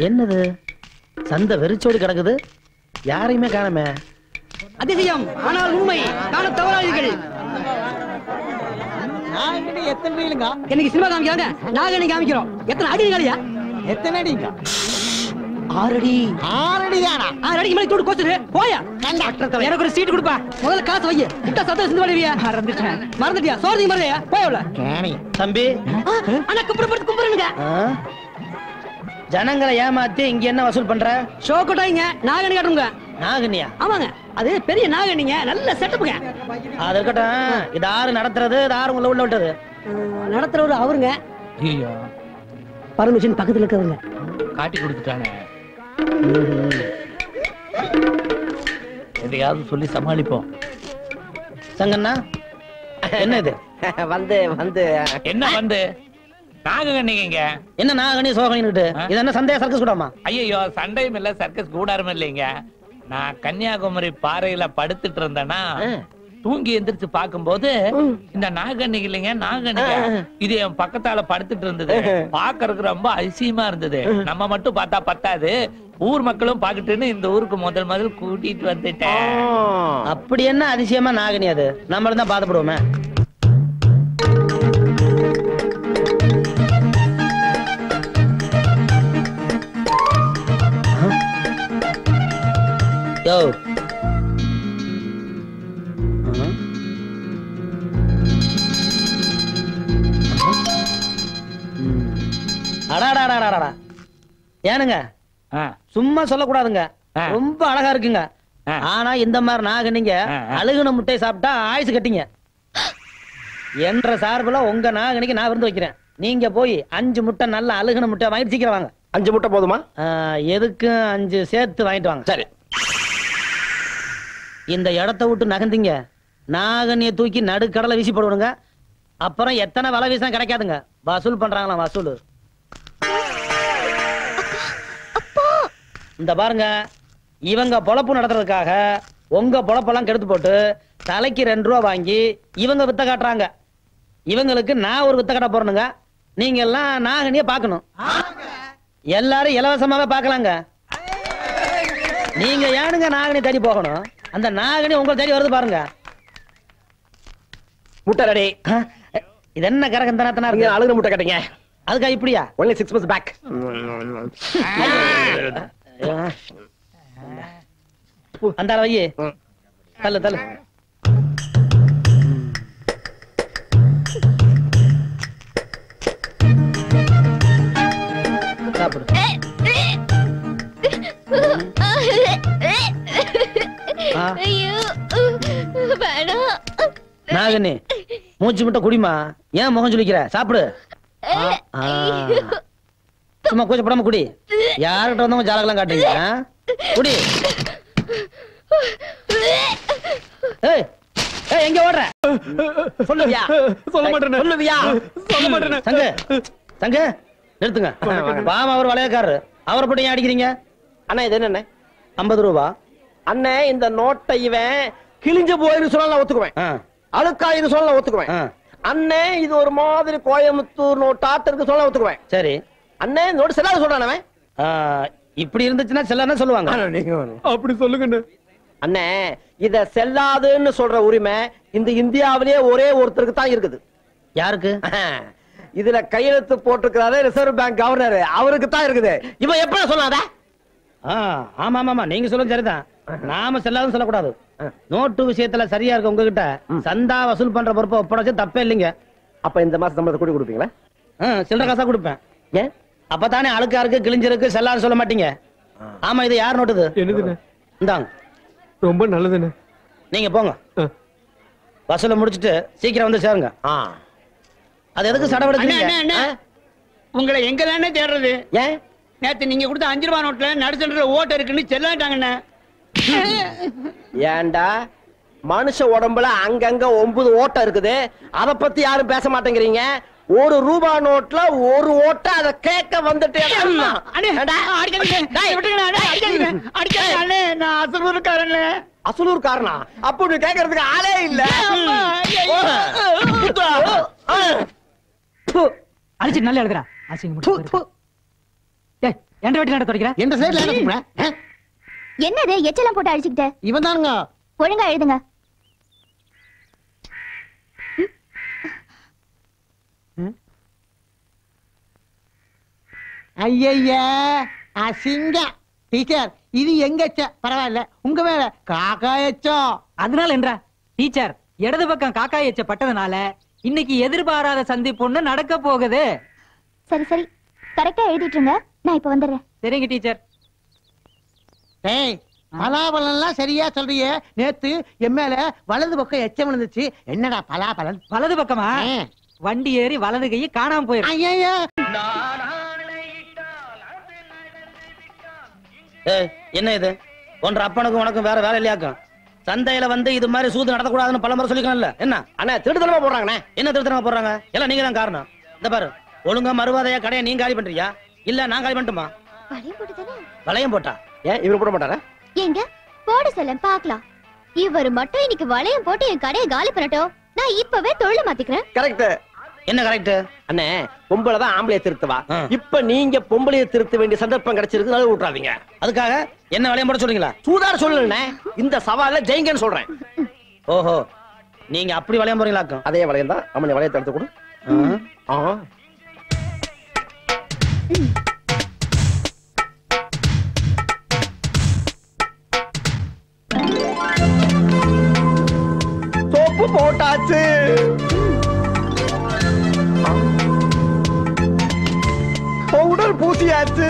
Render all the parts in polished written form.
என்னது சந்தை வெறிச்சோடி கிடக்குது, யாரையுமே காணமே. அதிசயம் ஆனால் உண்மை, காண தவறாதீர்கள். எத்தனை ரீலுங்க? இன்னைக்கு சினிமா காமிக்கிறாங்க, நாகனி காமிக்கிறோம். எத்தனை அடி காலியா? எத்தனை அடிங்க? 6 அடி. 6 அடி தானா? 6 அடிக்கு மேல தூடு கோச்சுரு போயா. எனக்கு ஒரு சீட் கொடுப்பா, முதல்ல காசு வை. முட்டை சத்தம் சிந்து வடிவியா? மறந்துட்டியா? சோறு மறலையா? போயவள தம்பி. அண்ணா கும்பிடுறது கும்பிடுங்க. ஜனங்களை ஏமாத்தி இங்க என்ன வசூல் பண்ற? ஷோ கொட்டாங்க, நாகனி காட்டுங்க. நாகனியா? ஆமாங்க, அது பெரிய நாகனிங்க, நல்ல செட்டப்புங்க. அது இருக்கட்டும், இது ஆறு நடத்துறது, இது ஆறு உள்ள விட்டது. நடத்துறவரு அவருங்க. ஐயோ, பர்மிஷன் பக்கத்துல இருக்கவங்க. காட்டி கொடுத்துட்டானே. எதையாவது சொல்லி சமாளிப்போம். சங்கண்ணா, என்ன இது? வந்து என்ன வந்து நாககண்ணிங்க? என்ன நாகனி சோகனிட்டு? இது என்ன சந்தேக சர்க்கஸ் கூடாமா? ஐயோ, சண்டையும் இல்ல, சர்க்கஸ் கூடாரும் இல்லைங்க. நான் கன்னியாகுமரி பாறையில படுத்துட்டு இருந்தேன்னா தூங்கி எந்திரிச்சு பாக்கும்போது இந்த நாகண்ணி இல்லைங்க, நாகண்ணிங்க இது என் பக்கத்தால படுத்துட்டு இருந்தது. பாக்குறதுக்கு ரொம்ப அதிசயமா இருந்தது. நம்ம மட்டும் பார்த்தா பத்தாது, ஊர் மக்களும் பாக்கட்டுன்னு இந்த ஊருக்கு முதல் கூட்டிட்டு வந்துட்டேன். அப்படி என்ன அதிசயமா நாகனி? அது நம்மளும் தான் பாதப்படுவோமே. யோ, அடாடாடாடாடா, ஏனுங்க சும்மா சொல்லக்கூடாதுங்க, ரொம்ப அழகா இருக்குங்க. ஆனா இந்த மாதிரி நாகனிங்க அழுகுன முட்டை சாப்பிட்டா ஆயுசு கட்டிங்க. என்ற சார்புல உங்க நாகனிக்கு நான் விருந்து வைக்கிறேன். நீங்க போய் 5 முட்டை நல்ல அழுகுன முட்டை வாங்கிட்டு சீக்கிரம் வாங்க. 5 முட்டை போதுமா? எதுக்கு 5 சேர்த்து வாங்கிட்டு வாங்க. சரி. இந்த இடத்த விட்டு நகர்ந்தீங்க, நாகனியை தூக்கி நடுக்கடலை வீசி போடுவாங்க. அப்புறம் எத்தனை வலை வீசா கிடைக்காதுங்க. வசூல் பண்றாங்களாம், வசூல். இந்த பாருங்க, இவங்க பொழப்பு நடத்துறதுக்காக உங்க பொழப்பெல்லாம் கெடுத்து போட்டு தலைக்கு 2 ரூபா வாங்கி இவங்க வித்த காட்டுறாங்க. இவங்களுக்கு நான் ஒரு வித்த காட்ட போறேனுங்க. நீங்க எல்லாம் நாகனிய பாக்கணும். எல்லாரும் இலவசமாவே பாக்கலாங்க. நீங்க ஏனுங்க நாகனி தேடி போகணும்? அந்த நாகனி உங்களை தேடி வருது பாருங்க. முட்டை ரெடி. இது என்ன கரகந்தனத்தனா இருக்கு? அழுகுன முட்டை கேட்டீங்க, அதுக்கா இப்படியா? only 6 months back. அந்த வையே, தள்ளு தள்ளு. சாப்பிடு. நாகனி, மூச்சு மட்டும் குடிமா. ஏன் முகம் சொல்லிக்கிற? சாப்பிடு. சும்மா கூச்சப்படாம குடி. யார்கிட்ட வந்தவங்க ஜாலகெல்லாம் காட்டுறீங்க? குடி. ஏய் ஏய், எங்க ஓடுற? சொல்லுவியா? சொல்ல மாட்டேன். சொல்லுவியா? சொல்ல மாட்டேன். சங்கு சங்கு நிறுத்துங்க. பாமா அவர் வளையக்காரரு, அவரை போட்டு ஏன் அடிக்கிறீங்க? அண்ணா இது என்ன? 50 ரூபா. அண்ணே, இந்த நோட்டை இவன் கிழிஞ்சு போயிரு சொன்னா ஒத்துக்குவேன், அழுக்காயிரு சொன்னா ஒத்துக்குவேன். அண்ணே, இது ஒரு மாதிரி கோயம்புத்தூர் நோட்டாத்திற்கு சொல்ல ஒத்துக்குவேன். சரி அண்ணே, இந்த நோட்டு செல்லாத சொல்றானே. இப்படி இருந்துச்சுன்னா செல்லாத சொல்லுவாங்க. அப்படி சொல்லுங்க அண்ணே. இத செல்லாதுன்னு சொல்ற உரிமை இந்த இந்தியாவிலேயே ஒரே ஒருத்தருக்கு தான் இருக்குது. யாருக்கு? இதுல கையெழுத்து போட்டிருக்கிறாரு ரிசர்வ் பேங்க் கவர்னர், அவருக்கு தான் இருக்குது. இவன் எப்படி சொல்லாத? ஆமா ஆமா, நீங்க சொல்லுங்க சரிதான். நாம செல்லாதுன்னு சொல்லக்கூடாது. நோட்டு விஷயத்துல சரியா இருக்கு உங்ககிட்ட. சந்தா வசூல் பண்ற பொறுப்பை ஒப்படைச்சு தப்பே இல்லைங்க. அப்ப இந்த மாசம் சம்பளத்தை கூட்டி கொடுப்பீங்களா? சில்லற காசா கொடுப்பேன். ஏன்? அப்பதானே அழுக்கா இருக்கு, கிழிஞ்சிருக்கு, செல்லாது சொல்ல மாட்டீங்க. ஆமா, இது யார் நோட்டுது? என்னதுன்னு? இந்தாங்க. ரொம்ப நல்லதுன்னு. நீங்க போங்க, வசூல முடிச்சிட்டு சீக்கிரம் வந்து சேருங்க. அது எதுக்கு சடவெடுக்கிறீங்க? உங்களை எங்க தானே தேடுறது? ஏன்? நேத்து நீங்க கொடுத்த 5 ரூபாய் நோட்ல நடுச்சல்ற ஓட்ட இருக்குன்னு செல்லாட்டாங்கண்ணே. ஏண்டா, மனுஷ உடம்புல அங்கங்க 9 ஓட்டை இருக்குது, அத பத்தி யாரும் பேச மாட்டேங்கிறீங்க. 1 ரூபாய் நோட்ல 1 ஓட்டை, அத கேட்க வந்துட்டு அசலூர் காரணா? அப்படி கேட்கறதுக்கு ஆளே இல்ல. அடிச்சு நல்லா எழுதுறா. எந்த வெட்டி நட துடைக்கிற? எந்த சைடுல என்ன துப்புற? என்னது எச்செல்லாம் போட்டு அடிச்சுக்கிட்ட? இவன் தானுங்க. ஒழுங்கா எழுதுங்க. ஐயா அசிங்கம். டீச்சர் இது எங்க பரவாயில்ல, உங்க மேல காக்கா எச்சம். அதனால என்ன டீச்சர், இடது பக்கம் காக்கா எச்ச பட்டதுனால இன்னைக்கு எதிர்பாராத சந்திப்பு நடக்க போகுது. சரி சரி, கரெக்டா எழுதிட்டுருங்க, நான் இப்ப வந்துடுறேன். சரிங்க டீச்சர். ஏய், பலாபலன்லாம் சரியா சொல்றியே. நேத்து என் மேல வலது பக்கம் எச்சம் விழுந்துச்சு. என்னடா பலாபலன்? வலது பக்கமா? வண்டி ஏறி வலது கையை காணாம போயிரு. ஐயா என்ன இது? ஒன்ற அப்பனுக்கும் உனக்கும் வேற வேலை இல்லையாக்கும். சந்தையில வந்து இது மாதிரி சூது நடத்தக்கூடாதுன்னு பல முறை சொல்லிக்கலாம்ல. என்ன அண்ணா திருத்தலமா போடுறாங்கண்ணே. என்ன திருத்தனமா போடுறாங்க? எல்லாம் நீங்க தான் காரணம். இந்த பாரு, ஒழுங்கா மறுவாதையா கடையை நீங்க காலி பண்றியா இல்ல நான் காலி பண்ணட்டுமா? வளையம் போட்டுதானே? வளையம் போட்டா ஏன் இவரு போட மாட்டாரா? எங்க போட சொல்ல பாக்கலாம். இவர் மட்டும் இன்னைக்கு வளையம் போட்டு என் கடையை காலி பண்ணட்டும், நான் இப்பவே தொழில மாத்திக்கிறேன். கரெக்ட். என்ன கரெக்ட்? அண்ணே, பொம்பளை தான் ஆம்பளைய திருத்துவா. இப்ப நீங்க பொம்பளைய திருத்த வேண்டிய சந்தர்ப்பம் கிடைச்சிருக்கு, அதை விட்டுறாதீங்க. அதுக்காக என்ன வளையம் போட சொல்றீங்களா? சூதார் சொல்லுண்ணே, இந்த சவால்ல ஜெயிங்கன்னு சொல்றேன். ஓஹோ, நீங்க அப்படி வளையம் போறீங்களாக்கும். அதே வளையம் தான். அவனை வளையத்தை எடுத்து கொடு. சோப்பு போட்டாச்சு. பவுடர் பூசியாச்சு.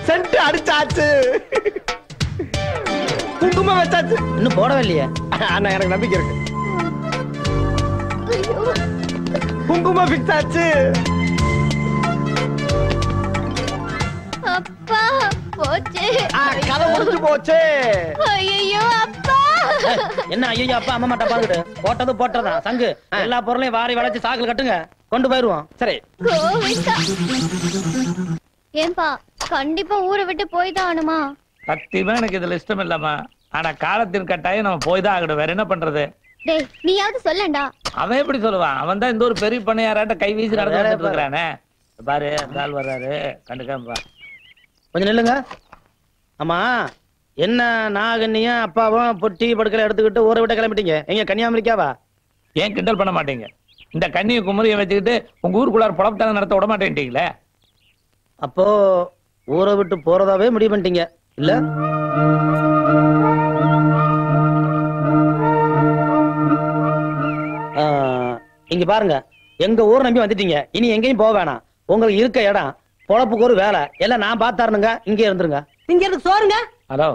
சென்ட் அடிச்சாச்சு. குங்குமம் வச்சாச்சு. இன்னும் போடவே இல்லையே. அண்ணா, எனக்கு நம்பிக்கை இருக்கு. குங்குமம் ஃபிக்ஸ் ஆச்சு. அப்பா போச்சு. கதை முடிஞ்சு போச்சு. ஐயோ அப்பா. என்ன ஐயோ அப்பா அம்மா மாட்டா பாத்துட்டு போட்டது போட்டதா சங்கு. எல்லா பொருளையும் வாரி வளைச்சு சாக்குல கட்டுங்க, கொண்டு போயிருவோம். சரி. கோவிந்தா. ஏன்பா கண்டிப்பா ஊரை விட்டு போய் தான் ஆகணுமா? சத்தியமா எனக்கு இதுல இஷ்டம் இல்லம்மா. ஆனா காலத்தின் கட்டாயம் நம்ம போய் தான் ஆகணும். வேற என்ன பண்றது? டேய் நீயாவது சொல்லண்டா. அவன் எப்படி சொல்லுவான்? அவன் தான் இந்த ஒரு பெரிய பண்ணையாராட்ட கை வீசி நடந்துட்டு இருக்கிறானே. பாரு, ஆள் வர்றாரு, கண்டுக்காம கொஞ்சம் நில்லுங்க. ஆமா, என்ன நாகன்னியும் அப்பாவும் பொட்டி படுக்கலை எடுத்துக்கிட்டு ஊரை விட்டு கிளம்பிட்டீங்க. எங்க கன்னியாகுமரிக்காவா? ஏன் கிண்டல் பண்ண மாட்டீங்க? இந்த கண்ணியை குமரியை வச்சுக்கிட்டு உங்க ஊருக்குள்ளார புலப்பத்தான நடத்த விட மாட்டேன்ட்டீங்களே. அப்போ ஊரை விட்டு போறதாவே முடிவு பண்ணிட்டீங்க இல்ல? இங்க பாருங்க, எங்க ஊர் நம்பி வந்துட்டீங்க. இனி எங்கேயும் போக வேணாம். உங்களுக்கு இருக்க இடம், பொழப்புக்கு ஒரு வேலை எல்லாம் நான் பார்த்தாருனுங்க. இங்கே இருந்துருங்க. இங்க இருக்கு சோறுங்க. ஹலோ,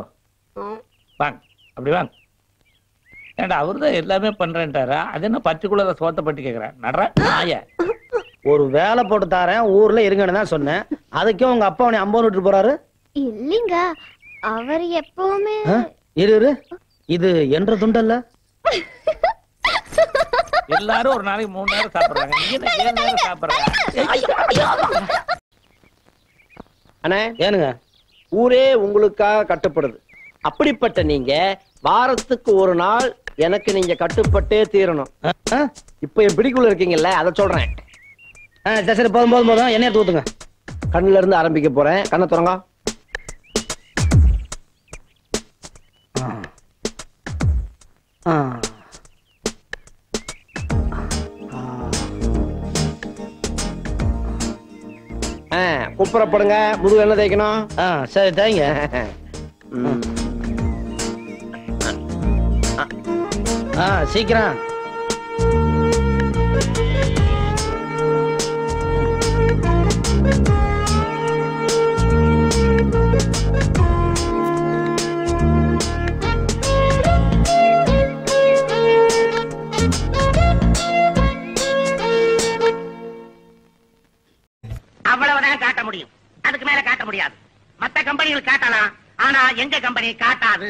வாங்க, அப்படி வாங்க. ஏன்டா அவருதான் எல்லாமே பண்றேன்ட்டாரா? அது என்ன பர்டிகுலரா சோத்த பட்டி கேக்குறேன். நடுற நாய ஒரு வேலை போட்டு தாரேன், ஊர்ல இருங்கன்னு தான் சொன்னேன். அதுக்கே உங்க அப்பா உன்னை அம்பது விட்டு போறாரு. இல்லீங்க, அவர் எப்பவுமே இரு, இது என்ற துண்டல்ல. எல்லாரும் ஒரு நாளைக்கு 3 நேரம் சாப்பிடுறாங்க, நீங்க 7 நேரம் சாப்பிடுறாங்க. அண்ணே, ஏனுங்க, ஊரே உங்களுக்காக கட்டுப்படுது. அப்படிப்பட்ட நீங்க வாரத்துக்கு ஒரு நாள் எனக்கு நீங்க கட்டுப்பட்டே தீரணும். இப்ப என் பிடிக்குள்ள இருக்கீங்கல்ல, அதை சொல்றேன். சரி, போதும் எண்ணெய் தூத்துங்க. கண்ணுல இருந்து ஆரம்பிக்க போறேன். கண்ணை திறங்க. குப்புறப்படுங்க. முதுகு என்ன தேய்க்கணும்? சரி தேய்ங்க. சீக்கிரம். அவ்வளவுதான் காட்ட முடியும், அதுக்கு மேல காட்ட முடியாது. மத்த கம்பெனிகள் காட்டலாம், ஆனா எங்க கம்பெனி காட்டாது.